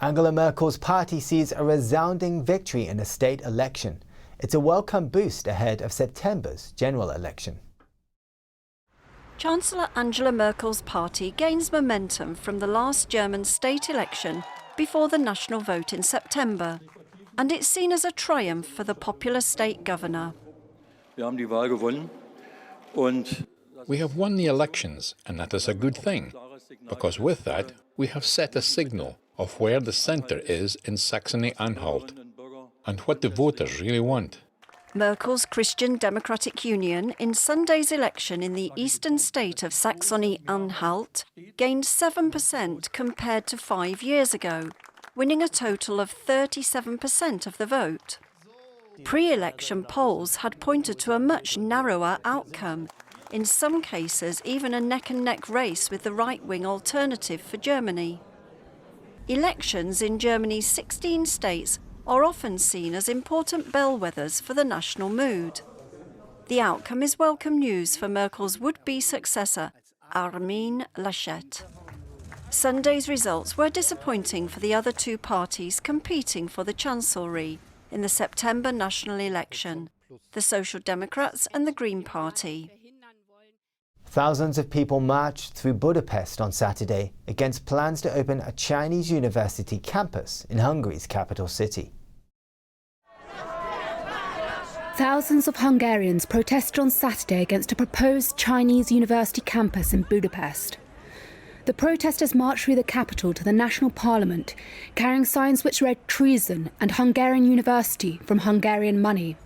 Angela Merkel's party sees a resounding victory in a state election. It's a welcome boost ahead of September's general election. Chancellor Angela Merkel's party gains momentum from the last German state election before the national vote in September, and it's seen as a triumph for the popular state governor. We have won the elections, and that is a good thing, because with that we have set a signal of where the centre is in Saxony-Anhalt and what the voters really want. Merkel's Christian Democratic Union in Sunday's election in the eastern state of Saxony-Anhalt gained 7% compared to 5 years ago, winning a total of 37% of the vote. Pre-election polls had pointed to a much narrower outcome, in some cases even a neck-and-neck race with the right-wing Alternative for Germany. Elections in Germany's 16 states are often seen as important bellwethers for the national mood. The outcome is welcome news for Merkel's would-be successor, Armin Laschet. Sunday's results were disappointing for the other two parties competing for the chancellery in the September national election, the Social Democrats and the Green Party. Thousands of people marched through Budapest on Saturday against plans to open a Chinese university campus in Hungary's capital city. Thousands of Hungarians protested on Saturday against a proposed Chinese university campus in Budapest. The protesters marched through the capital to the national parliament, carrying signs which read "Treason" and "Hungarian University from Hungarian money."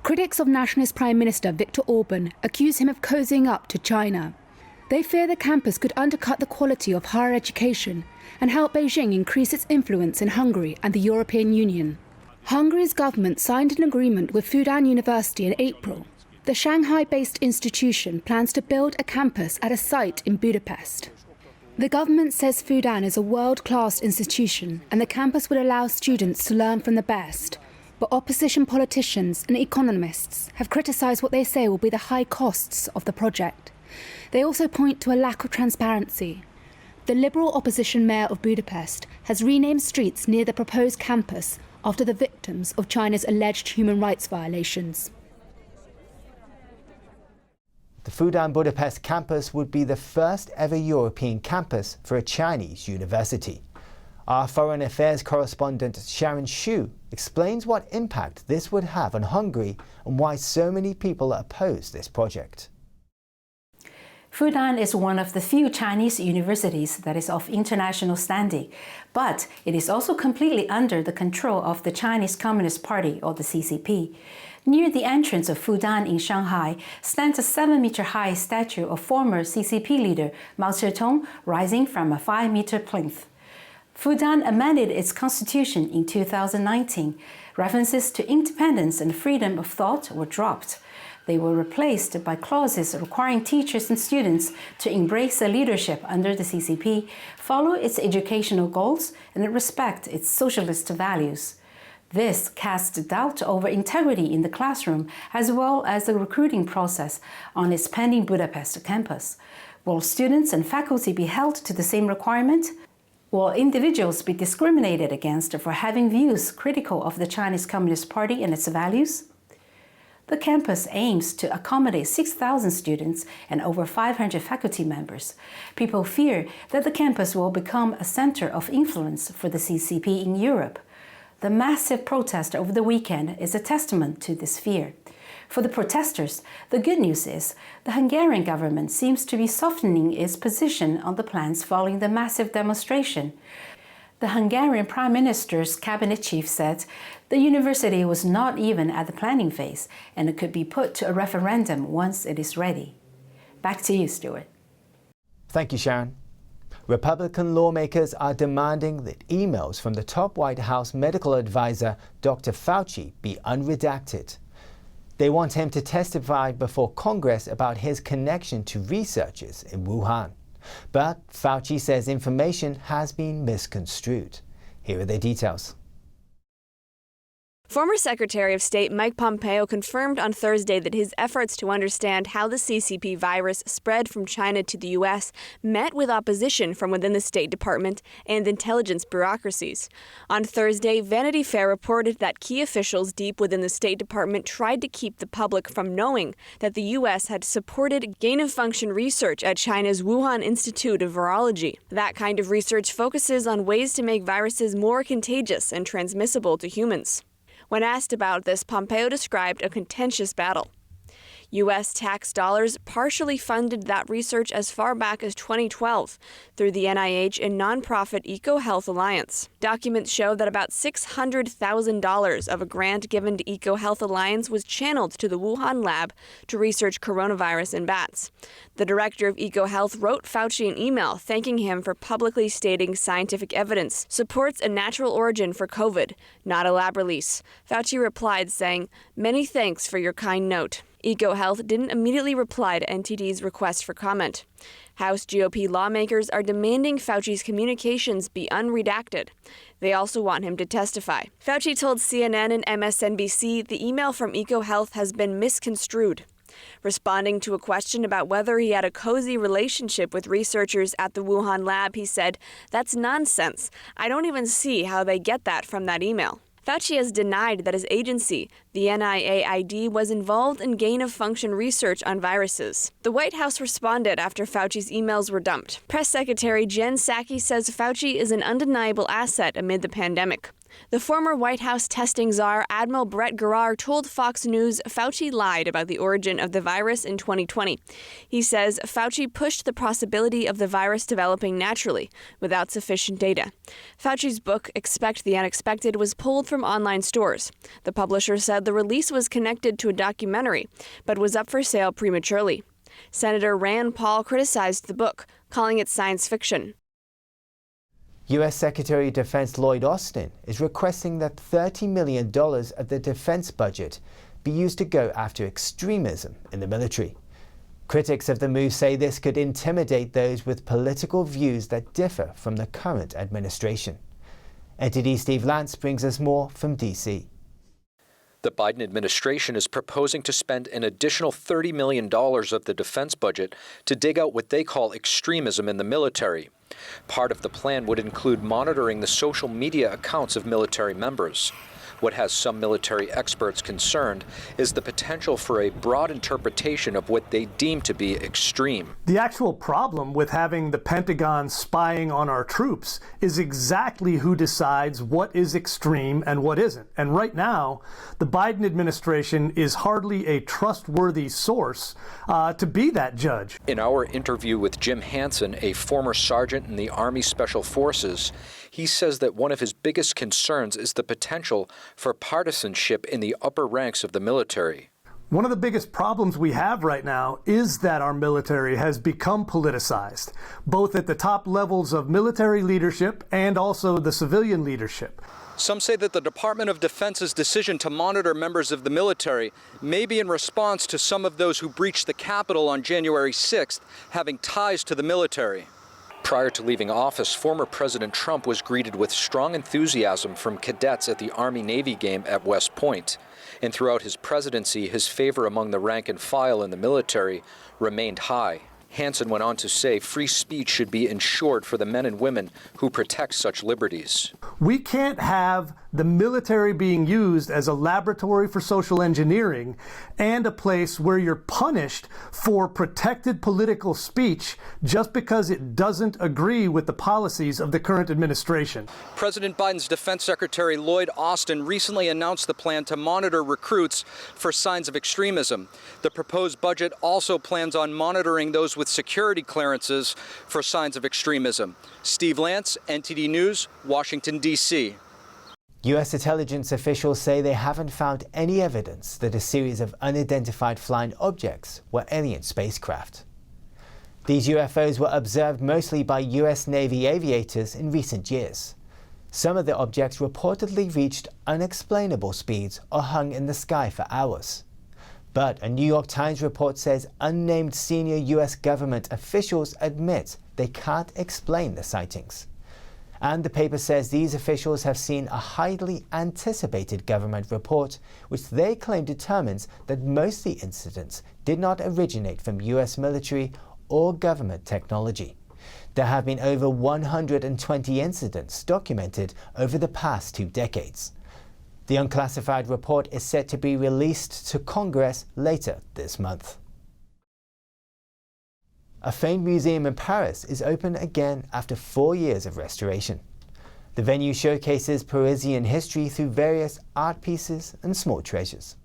Critics of nationalist Prime Minister Viktor Orban accuse him of cozying up to China. They fear the campus could undercut the quality of higher education and help Beijing increase its influence in Hungary and the European Union. Hungary's government signed an agreement with Fudan University in April. The Shanghai-based institution plans to build a campus at a site in Budapest. The government says Fudan is a world-class institution and the campus would allow students to learn from the best. But opposition politicians and economists have criticised what they say will be the high costs of the project. They also point to a lack of transparency. The Liberal opposition mayor of Budapest has renamed streets near the proposed campus after the victims of China's alleged human rights violations. The Fudan Budapest campus would be the first ever European campus for a Chinese university. Our Foreign Affairs Correspondent Sharon explains what impact this would have on Hungary and why so many people oppose this project. Fudan is one of the few Chinese universities that is of international standing, but it is also completely under the control of the Chinese Communist Party, or the CCP. Near the entrance of Fudan in Shanghai stands a 7-meter-high statue of former CCP leader Mao Zedong rising from a 5-meter plinth. Fudan amended its constitution in 2019. References to independence and freedom of thought were dropped. They were replaced by clauses requiring teachers and students to embrace the leadership under the CCP, follow its educational goals, and respect its socialist values. This casts doubt over integrity in the classroom as well as the recruiting process on its pending Budapest campus. Will students and faculty be held to the same requirement? Will individuals be discriminated against for having views critical of the Chinese Communist Party and its values? The campus aims to accommodate 6,000 students and over 500 faculty members. People fear that the campus will become a center of influence for the CCP in Europe. The massive protest over the weekend is a testament to this fear. For the protesters, the good news is the Hungarian government seems to be softening its position on the plans following the massive demonstration. The Hungarian Prime Minister's cabinet chief said the university was not even at the planning phase and it could be put to a referendum once it is ready. Back to you, Stuart. Thank you, Sharon. Republican lawmakers are demanding that emails from the top White House medical advisor, Dr. Fauci, be unredacted. They want him to testify before Congress about his connection to researchers in Wuhan. But Fauci says information has been misconstrued. Here are the details. Former Secretary of State Mike Pompeo confirmed on Thursday that his efforts to understand how the CCP virus spread from China to the U.S. met with opposition from within the State Department and intelligence bureaucracies. On Thursday, Vanity Fair reported that key officials deep within the State Department tried to keep the public from knowing that the U.S. had supported gain-of-function research at China's Wuhan Institute of Virology. That kind of research focuses on ways to make viruses more contagious and transmissible to humans. When asked about this, Pompeo described a contentious battle. U.S. tax dollars partially funded that research as far back as 2012 through the NIH and nonprofit EcoHealth Alliance. Documents show that about $600,000 of a grant given to EcoHealth Alliance was channeled to the Wuhan lab to research coronavirus in bats. The director of EcoHealth wrote Fauci an email thanking him for publicly stating scientific evidence supports a natural origin for COVID, not a lab release. Fauci replied saying, "Many thanks for your kind note." EcoHealth didn't immediately reply to NTD's request for comment. House GOP lawmakers are demanding Fauci's communications be unredacted. They also want him to testify. Fauci told CNN and MSNBC the email from EcoHealth has been misconstrued. Responding to a question about whether he had a cozy relationship with researchers at the Wuhan lab, he said, "That's nonsense. I don't even see how they get that from that email." Fauci has denied that his agency, the NIAID, was involved in gain-of-function research on viruses. The White House responded after Fauci's emails were dumped. Press Secretary Jen Psaki says Fauci is an undeniable asset amid the pandemic. The former White House testing czar, Admiral Brett Garrar, told Fox News Fauci lied about the origin of the virus in 2020. He says Fauci pushed the possibility of the virus developing naturally, without sufficient data. Fauci's book, Expect the Unexpected, was pulled from online stores. The publisher said the release was connected to a documentary, but was up for sale prematurely. Senator Rand Paul criticized the book, calling it science fiction. U.S. Secretary of Defense Lloyd Austin is requesting that $30 million of the defense budget be used to go after extremism in the military. Critics of the move say this could intimidate those with political views that differ from the current administration. NTD Steve Lance brings us more from D.C. The Biden administration is proposing to spend an additional $30 million of the defense budget to dig out what they call extremism in the military. Part of the plan would include monitoring the social media accounts of military members. What has some military experts concerned is the potential for a broad interpretation of what they deem to be extreme. The actual problem with having the Pentagon spying on our troops is exactly who decides what is extreme and what isn't. And right now, the Biden administration is hardly a trustworthy source to be that judge. In our interview with Jim Hansen, a former sergeant in the Army Special Forces, he says that one of his biggest concerns is the potential for partisanship in the upper ranks of the military. One of the biggest problems we have right now is that our military has become politicized, both at the top levels of military leadership and also the civilian leadership. Some say that the Department of Defense's decision to monitor members of the military may be in response to some of those who breached the Capitol on January 6th having ties to the military. Prior to leaving office, former President Trump was greeted with strong enthusiasm from cadets at the Army-Navy game at West Point. And throughout his presidency, his favor among the rank and file in the military remained high. Hansen went on to say free speech should be ensured for the men and women who protect such liberties. We can't have the military being used as a laboratory for social engineering and a place where you're punished for protected political speech just because it doesn't agree with the policies of the current administration. President Biden's Defense Secretary Lloyd Austin recently announced the plan to monitor recruits for signs of extremism. The proposed budget also plans on monitoring those with security clearances for signs of extremism. Steve Lance, NTD News, Washington, D.C. U.S. intelligence officials say they haven't found any evidence that a series of unidentified flying objects were alien spacecraft. These UFOs were observed mostly by U.S. Navy aviators in recent years. Some of the objects reportedly reached unexplainable speeds or hung in the sky for hours. But a New York Times report says unnamed senior U.S. government officials admit they can't explain the sightings. And the paper says these officials have seen a highly anticipated government report, which they claim determines that most of the incidents did not originate from US military or government technology. There have been over 120 incidents documented over the past 2 decades. The unclassified report is set to be released to Congress later this month. A famed museum in Paris is open again after 4 years of restoration. The venue showcases Parisian history through various art pieces and small treasures.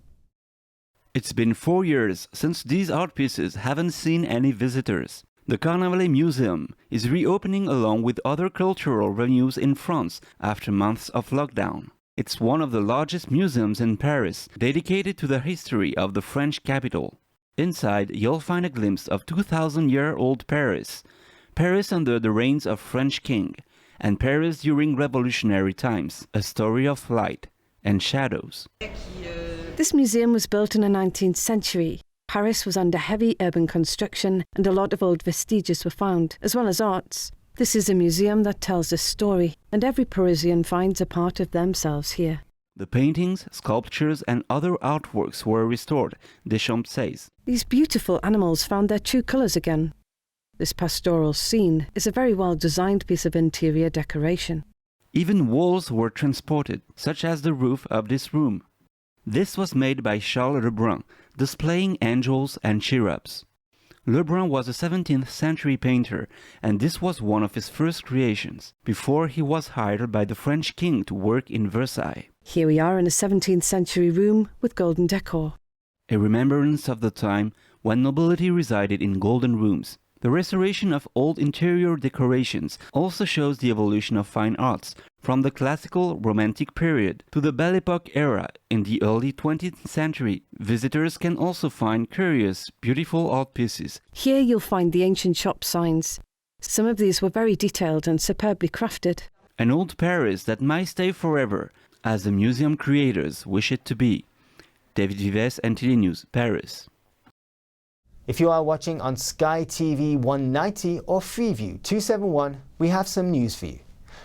It's been 4 years since these art pieces haven't seen any visitors. The Carnavalet Museum is reopening along with other cultural venues in France after months of lockdown. It's one of the largest museums in Paris, dedicated to the history of the French capital. Inside, you'll find a glimpse of 2,000-year-old Paris, Paris under the reigns of French king, and Paris during revolutionary times, a story of light and shadows. This museum was built in the 19th century. Paris was under heavy urban construction and a lot of old vestiges were found, as well as arts. This is a museum that tells a story, and every Parisian finds a part of themselves here. The paintings, sculptures and other artworks were restored, Deschamps says. These beautiful animals found their true colours again. This pastoral scene is a very well-designed piece of interior decoration. Even walls were transported, such as the roof of this room. This was made by Charles Lebrun, displaying angels and cherubs. Lebrun was a 17th century painter, and this was one of his first creations, before he was hired by the French king to work in Versailles. Here we are in a 17th century room with golden decor. A remembrance of the time when nobility resided in golden rooms. The restoration of old interior decorations also shows the evolution of fine arts, from the classical Romantic period to the Belle Époque era in the early 20th century. Visitors can also find curious, beautiful art pieces. Here you'll find the ancient shop signs. Some of these were very detailed and superbly crafted. An old Paris that might stay forever, as the museum creators wish it to be. David Vives, NTD News, Paris. If you are watching on Sky TV 190 or Freeview 271, we have some news for you.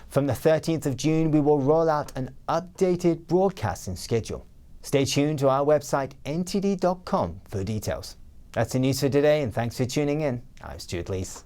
From the 13th of June, we will roll out an updated broadcasting schedule. Stay tuned to our website ntd.com for details. That's the news for today, and thanks for tuning in. I'm Stuart Lees.